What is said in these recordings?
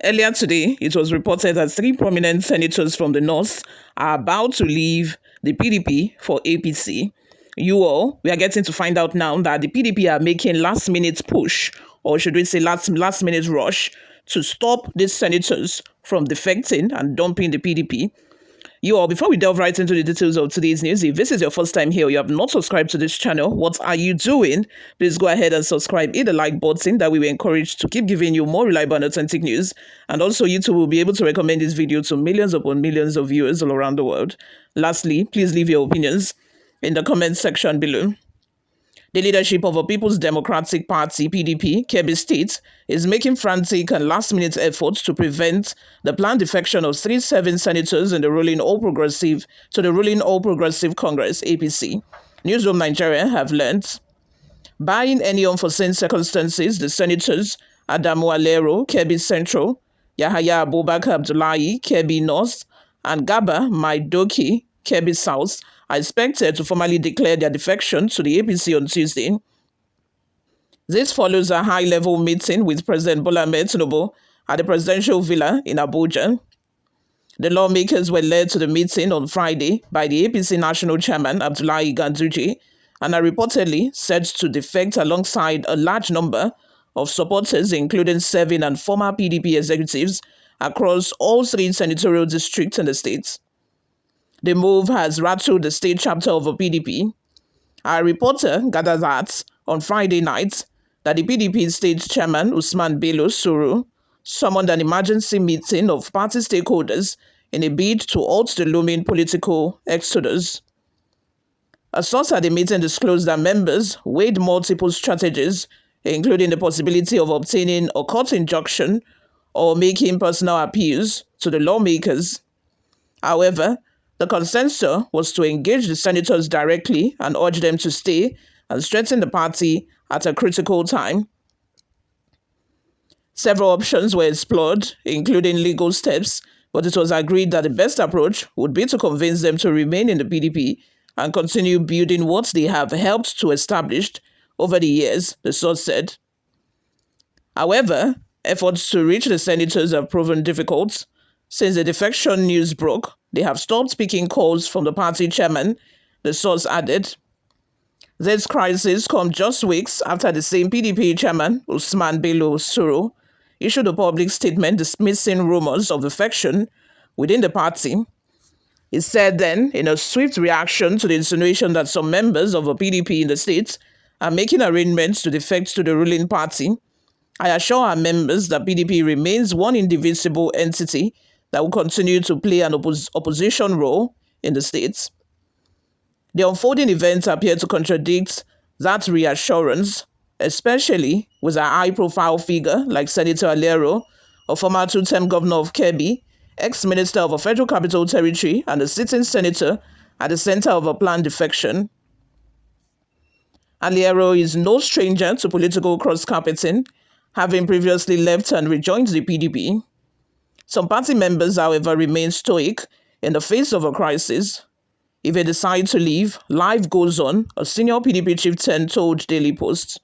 Earlier today, it was reported that three prominent senators from the North are about to leave the PDP for APC. We are getting to find out now that the PDP are making last-minute push, or should we say last-minute rush, to stop these senators from defecting and dumping the PDP. Before we delve right into the details of today's news, if this is your first time here, or you have not subscribed to this channel, what are you doing? Please go ahead and subscribe, hit the like button, that we will encourage to keep giving you more reliable and authentic news. And also, YouTube will be able to recommend this video to millions upon millions of viewers all around the world. Lastly, please leave your opinions in the comment section below. The leadership of a People's Democratic Party, PDP, Kebbi State, is making frantic and last-minute efforts to prevent the planned defection of 37 senators in the ruling All Progressive Congress, APC. Newsroom Nigeria have learned. Barring any unforeseen circumstances, the senators Adamu Alero, Kebbi Central, Yahaya Abubakar Abdullahi, Kebbi North, and Gaba Maidoki, Kebbi South, are expected to formally declare their defection to the APC on Tuesday. This follows a high-level meeting with President Bola Ahmed Tinubu at the presidential villa in Abuja. The lawmakers were led to the meeting on Friday by the APC national chairman Abdullahi Ganduje and are reportedly set to defect alongside a large number of supporters, including serving and former PDP executives across all three senatorial districts in the state. The move has rattled the state chapter of the PDP. Our reporter gathered that on Friday night that the PDP state chairman Usman Bello Suru summoned an emergency meeting of party stakeholders in a bid to halt the looming political exodus. A source at the meeting disclosed that members weighed multiple strategies, including the possibility of obtaining a court injunction or making personal appeals to the lawmakers. However, the consensus was to engage the senators directly and urge them to stay and strengthen the party at a critical time. Several options were explored, including legal steps, but it was agreed that the best approach would be to convince them to remain in the PDP and continue building what they have helped to establish over the years, the source said. However, efforts to reach the senators have proven difficult. Since the defection news broke, they have stopped picking calls from the party chairman, the source added. This crisis comes just weeks after the same PDP chairman, Usman Bello Suru, issued a public statement dismissing rumors of defection within the party. He said then, in a swift reaction to the insinuation that some members of the PDP in the state are making arrangements to defect to the ruling party, I assure our members that PDP remains one indivisible entity that will continue to play an opposition role in the states. The unfolding events appear to contradict that reassurance, especially with a high-profile figure like Senator Alero, a former two-term governor of Kebbi, ex-minister of a Federal Capital Territory, and a sitting senator at the center of a planned defection. Alero is no stranger to political cross-carpeting, having previously left and rejoined the PDP. Some party members, however, remain stoic in the face of a crisis. If they decide to leave, life goes on, a senior PDP chieftain told Daily Post.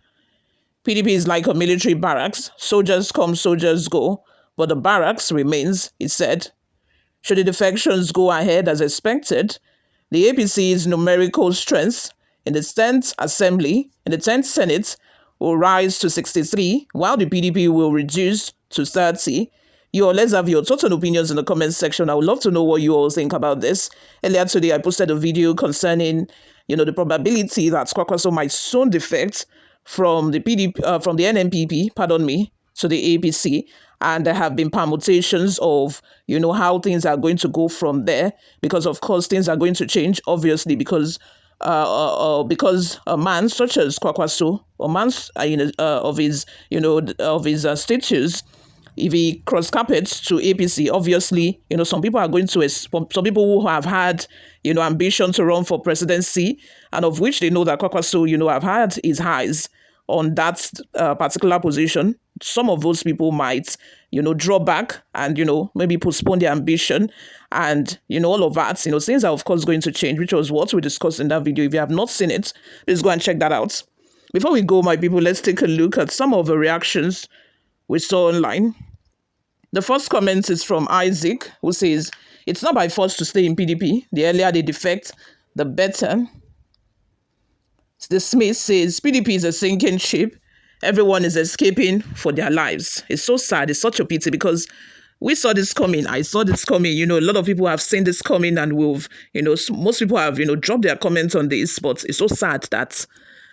PDP is like a military barracks. Soldiers come, soldiers go, but the barracks remains, it said. Should the defections go ahead as expected, the APC's numerical strength in the 10th Assembly, in the 10th Senate, will rise to 63, while the PDP will reduce to 30. Let's have your total opinions in the comment section. I would love to know what you all think about this. Earlier today, I posted a video concerning, the probability that Kwakwaso might soon defect from the NNPP, to the APC. And there have been permutations of, how things are going to go from there. Because, of course, things are going to change, obviously, because a man such as Kwakwaso, a man of his status, if he cross carpets to APC, obviously, some people are going to, some people who have had, ambition to run for presidency, and of which they know that Kwakwaso, have had his eyes on that particular position. Some of those people might, draw back and, maybe postpone their ambition and, all of that. Things are, of course, going to change, which was what we discussed in that video. If you have not seen it, please go and check that out. Before we go, my people, let's take a look at some of the reactions we saw online. The first comment is from Isaac, who says, it's not by force to stay in PDP. The earlier they defect, the better. The Smith says, PDP is a sinking ship. Everyone is escaping for their lives. It's so sad. It's such a pity because we saw this coming. I saw this coming. A lot of people have seen this coming and most people have, dropped their comments on this. But it's so sad that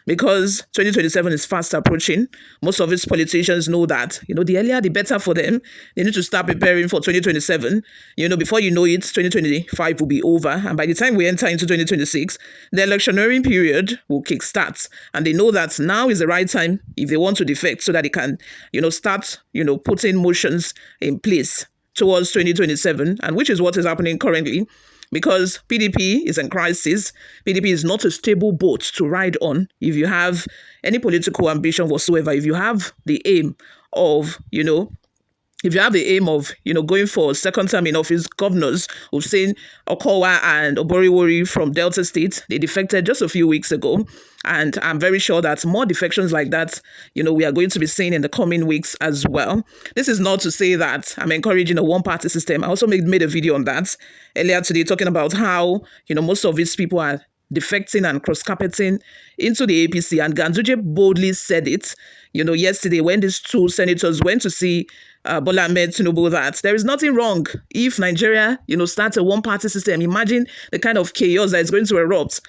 because 2027 is fast approaching, most of these politicians know that, the earlier the better for them. They need to start preparing for 2027. Before you know it, 2025 will be over. And by the time we enter into 2026, the electioneering period will kickstart. And they know that now is the right time if they want to defect so that they can, start, putting motions in place towards 2027, and which is what is happening currently. Because PDP is in crisis. PDP is not a stable boat to ride on. If you have any political ambition whatsoever, if you have the aim of, going for a second term in office, governors Hussein Okowa and Oboriwori from Delta State, they defected just a few weeks ago. And I'm very sure that more defections like that, we are going to be seeing in the coming weeks as well. This is not to say that I'm encouraging a one-party system. I also made a video on that earlier today talking about how, most of these people are defecting and cross-carpeting into the APC. And Ganduje boldly said it, yesterday when these two senators went to see Bola Ahmed Tinubu, that there is nothing wrong if Nigeria, starts a one-party system. Imagine the kind of chaos that is going to erupt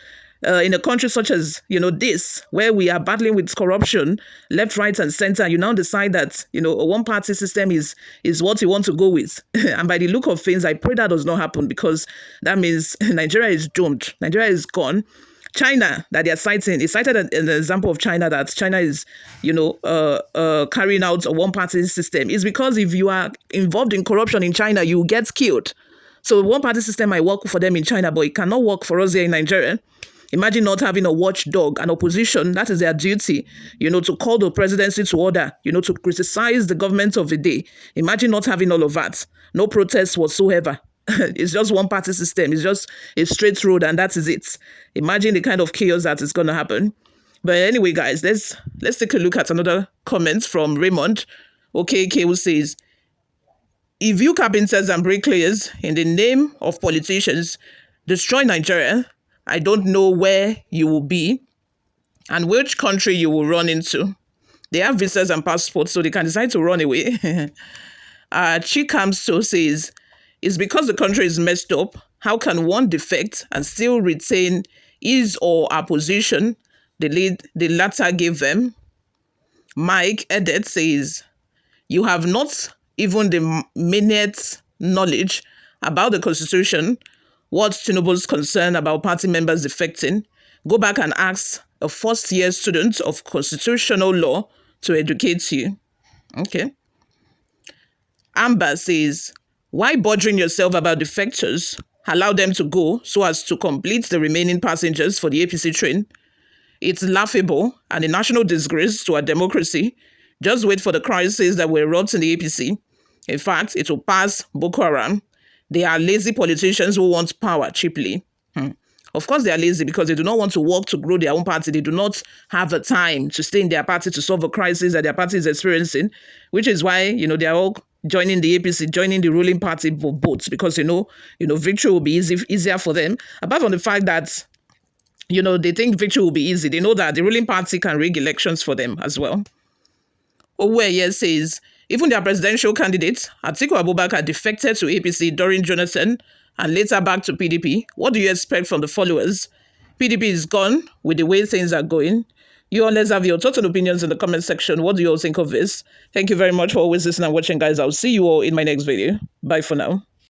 in a country such as, this, where we are battling with corruption, left, right, and center. You now decide that, a one-party system is what you want to go with. And by the look of things, I pray that does not happen, because that means Nigeria is doomed. Nigeria is gone. China, that they are citing, is cited an example of China, that China is, carrying out a one-party system. It's because if you are involved in corruption in China, you get killed. So one-party system might work for them in China, but it cannot work for us here in Nigeria. Imagine not having a watchdog, an opposition. That is their duty, to call the presidency to order, to criticize the government of the day. Imagine not having all of that. No protests whatsoever. It's just one party system. It's just a straight road, and that is it. Imagine the kind of chaos that is going to happen. But anyway, guys, let's take a look at another comment from Raymond. OKK, who says, if you carpenters and bricklayers, in the name of politicians, destroy Nigeria, I don't know where you will be and which country you will run into. They have visas and passports, so they can decide to run away. Chikamso says, it's because the country is messed up. How can one defect and still retain his or her position the latter gave them? Mike Edet says, you have not even the minute knowledge about the Constitution. What's Tinubu's concern about party members defecting? Go back and ask a first-year student of constitutional law to educate you. Okay. Amber says, why bothering yourself about defectors? Allow them to go so as to complete the remaining passengers for the APC train. It's laughable and a national disgrace to our democracy. Just wait for the crisis that will erupt in the APC. In fact, it will pass Boko Haram. They are lazy politicians who want power cheaply. Of course, they are lazy because they do not want to work to grow their own party. They do not have the time to stay in their party to solve a crisis that their party is experiencing, which is why, they are all joining the APC, joining the ruling party votes, because, victory will be easier for them. Apart from the fact that, they think victory will be easy. They know that the ruling party can rig elections for them as well. Oweye says, even their presidential candidate, Atiku Abubakar, defected to APC during Jonathan and later back to PDP. What do you expect from the followers? PDP is gone with the way things are going. You all, let's have your thoughts and opinions in the comment section. What do you all think of this? Thank you very much for always listening and watching, guys. I'll see you all in my next video. Bye for now.